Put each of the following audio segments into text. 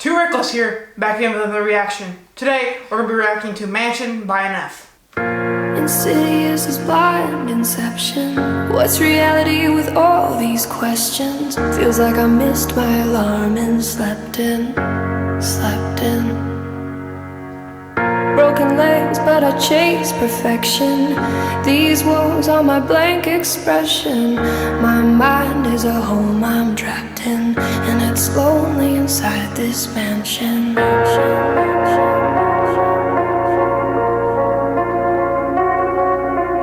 Too Reckless here, back in with another reaction. Today, we're going to be reacting to Mansion by NF. Insidious as blind inception. What's reality with all these questions? Feels like I missed my alarm and slept in. Broken legs, but I chase perfection. These walls are my blank expression. My mind is a home I'm trapped in, and it's lonely inside this mansion.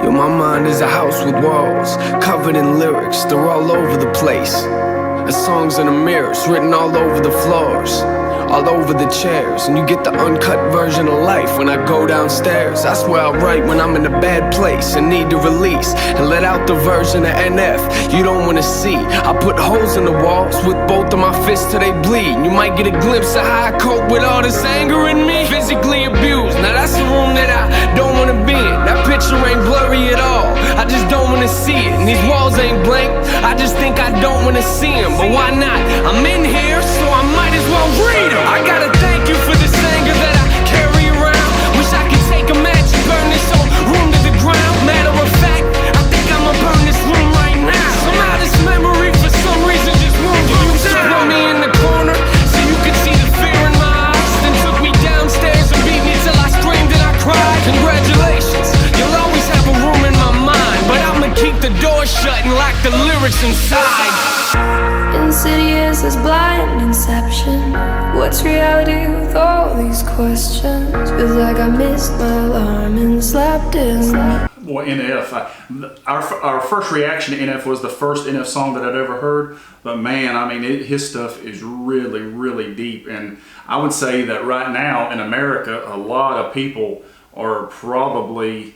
Yo, my mind is a house with walls, covered in lyrics, they're all over the place. The songs in the mirrors, written all over the floors, all over the chairs. And you get the uncut version of life when I go downstairs. That's where I write when I'm in a bad place and need to release, and let out the version of NF you don't wanna see. I put holes in the walls with both of my fists till they bleed. You might get a glimpse of how I cope with all this anger in me. Physically abused, now that's the room that I don't wanna be in. That picture ain't blurry at all, I just don't wanna see it. And these walls ain't blank, I just think I don't wanna see them. But why not? I'm in here, so I might as well read them. I gotta thank you for this anger that I carry around. Wish I could take a match and burn this whole room to the ground. Matter of fact, I think I'ma burn this room right now. Somehow this memory for some reason just won't go down. Put me in the corner so you could see the fear in my eyes, then took me downstairs and beat me till I screamed and I cried. Congratulations, you'll always have a room in my mind, but I'ma keep the door shut and lock the lyrics inside. Insidious as blind inception. What's reality with all these questions? Feels like I missed my alarm and slept in. Well, NF, our first reaction to NF was the first NF song that I'd ever heard. But man, I mean, his stuff is really, really deep. And I would say that right now in America, a lot of people are probably,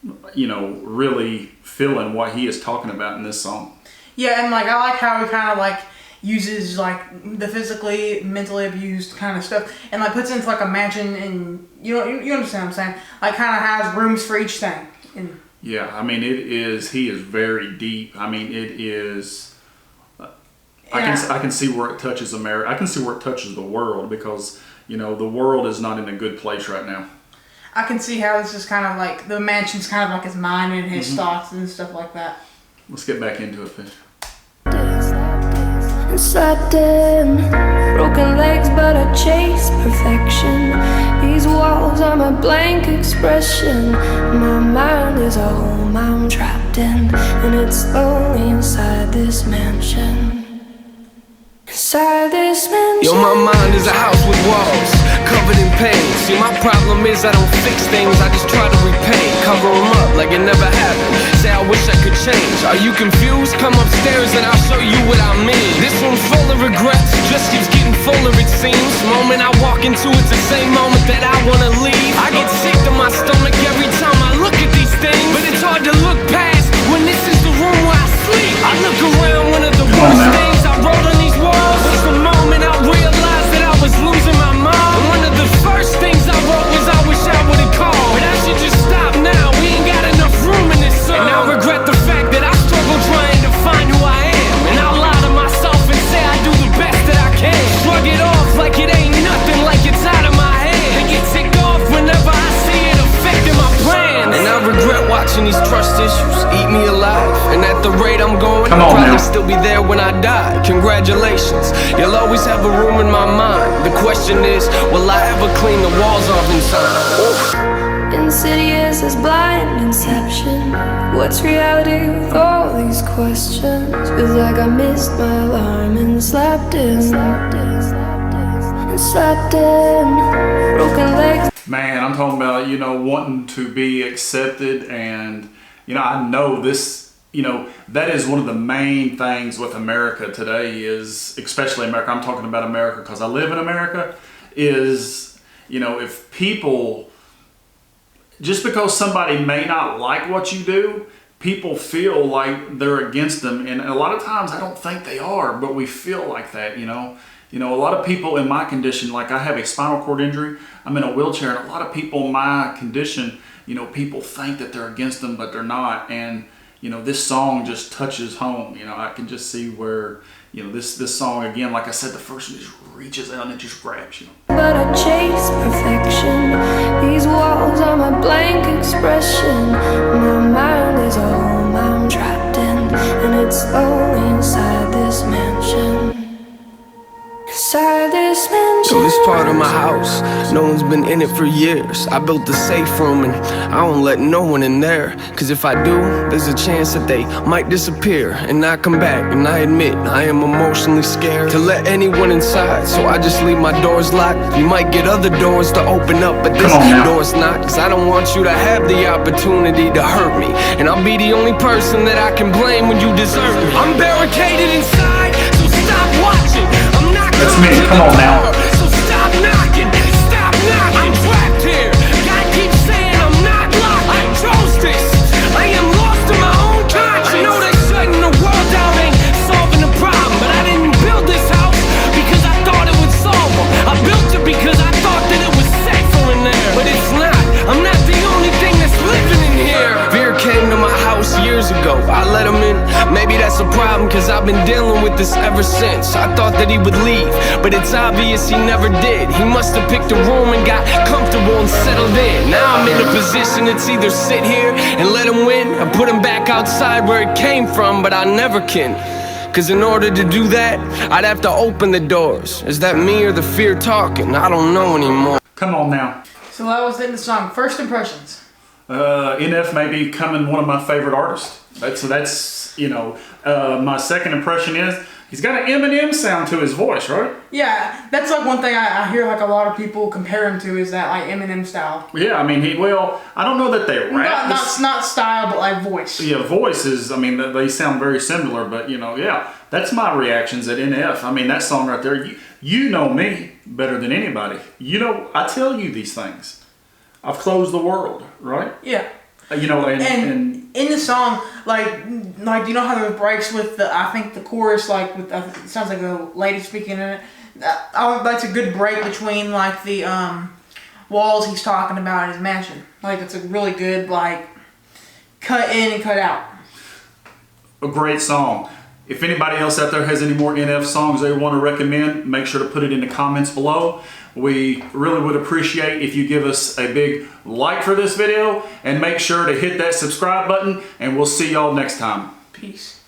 really feeling what he is talking about in this song. Yeah, and I like how he kind of uses the physically, mentally abused kind of stuff, and puts it into a mansion, and you understand what I'm saying? Kind of has rooms for each thing. And yeah, I mean he is very deep. I mean it is. I can see where it touches America. I can see where it touches the world, because the world is not in a good place right now. I can see how this is kind of the mansion's kind of his mind and his thoughts and stuff like that. Let's get back into it, Fish. Slept in, broken legs, but I chase perfection. These walls are my blank expression. My mind is a home I'm trapped in, and it's lonely inside this mansion. Inside this mansion. Yo, my mind is a house with walls, covered in pain. See, my problem is I don't fix things, I just try to repaint. Cover them up like it never happened. Say I wish I could change. Are you confused? Come upstairs and I'll show you what I mean. This room's full of regrets, just keeps getting fuller it seems. Moment I walk into, it's the same moment that I wanna leave. I get sick to my stomach every time I look at these things, but it's hard to look past when this is the room where I sleep. I look around, one of the worst things I wrote on these walls was the moment I realized that I was losing my mind. And one of the first things I wrote was I wish I would've called, but I should just stop now, we ain't got enough room in this song. And I regret the fact that I struggle trying to find who I am, and I'll lie to myself and say I do the best that I can. Shrug it off like it ain't nothing, like it's out of my head, and get ticked off whenever I see it affecting my plans. And I regret watching these trust issues eat me alive, and at the rate I'm going, I'll probably still be there when I die. Congratulations, you'll always have a room in my mind. The question is, will I ever clean the walls off inside? Insidious as blind inception. What's reality with all these questions? Feels like I missed my alarm and slept in. Broken legs. Man, I'm talking about, wanting to be accepted, and, I know this, that is one of the main things with America today is, especially America, I'm talking about America because I live in America, is, if people, just because somebody may not like what you do, people feel like they're against them, and a lot of times I don't think they are, but we feel like that, a lot of people in my condition, I have a spinal cord injury, I'm in a wheelchair, and a lot of people in my condition, people think that they're against them, but they're not. And, this song just touches home. I can just see where, you know, this song again, like I said, the first one just reaches out and it just grabs you. But I chase perfection. These walls are my blank expression. My mind is a home I'm trapped in, and it's lonely inside this mansion. Inside this mansion. So this part of my house, no one's been in it for years. I built the safe room and I don't let no one in there. Cause if I do, there's a chance that they might disappear and not come back. And I admit, I am emotionally scared to let anyone inside, so I just leave my doors locked. You might get other doors to open up, but this door's not. Cause I don't want you to have the opportunity to hurt me, and I'll be the only person that I can blame when you desert me. I'm barricaded inside, so stop watching. I'm not That's me, come on now. So stop knocking, stop knocking. I'm trapped here. God keeps saying I'm not locked. I chose this. I am lost in my own conscience. I know that shutting the world down ain't solving the problem, but I didn't build this house because I thought it would solve them. I built it because I thought that it was safer in there, but it's not. I'm not the only thing that's living in here. Fear came to my house years ago. I let him in. Maybe that's a problem, cause I've been dealing with this ever since. I thought that he would leave, but it's obvious he never did. He must have picked a room and got comfortable and settled in. Now I'm in a position it's either sit here and let him win, or put him back outside where it came from, but I never can. Cause in order to do that, I'd have to open the doors. Is that me or the fear talking? I don't know anymore. Come on now. So that was the song. First impressions. NF may be becoming one of my favorite artists. That's you know, my second impression is he's got an Eminem sound to his voice, right? Yeah, that's like one thing I hear like a lot of people compare him to is that like Eminem style. Yeah, I mean I don't know that they rap. Not style, but like voice. Yeah, voices. I mean, they sound very similar, but you know, yeah, that's my reactions at NF. I mean, that song right there. You know me better than anybody. You know, I tell you these things. I've closed the world, right? Yeah. You know, and in the song, like you know how there are breaks with I think the chorus, like with it sounds like a lady speaking in it. That's a good break between like the walls he's talking about in his mansion. Like it's a really good like cut in and cut out. A great song. If anybody else out there has any more NF songs they want to recommend, make sure to put it in the comments below. We really would appreciate if you give us a big like for this video, and make sure to hit that subscribe button, and we'll see y'all next time. Peace.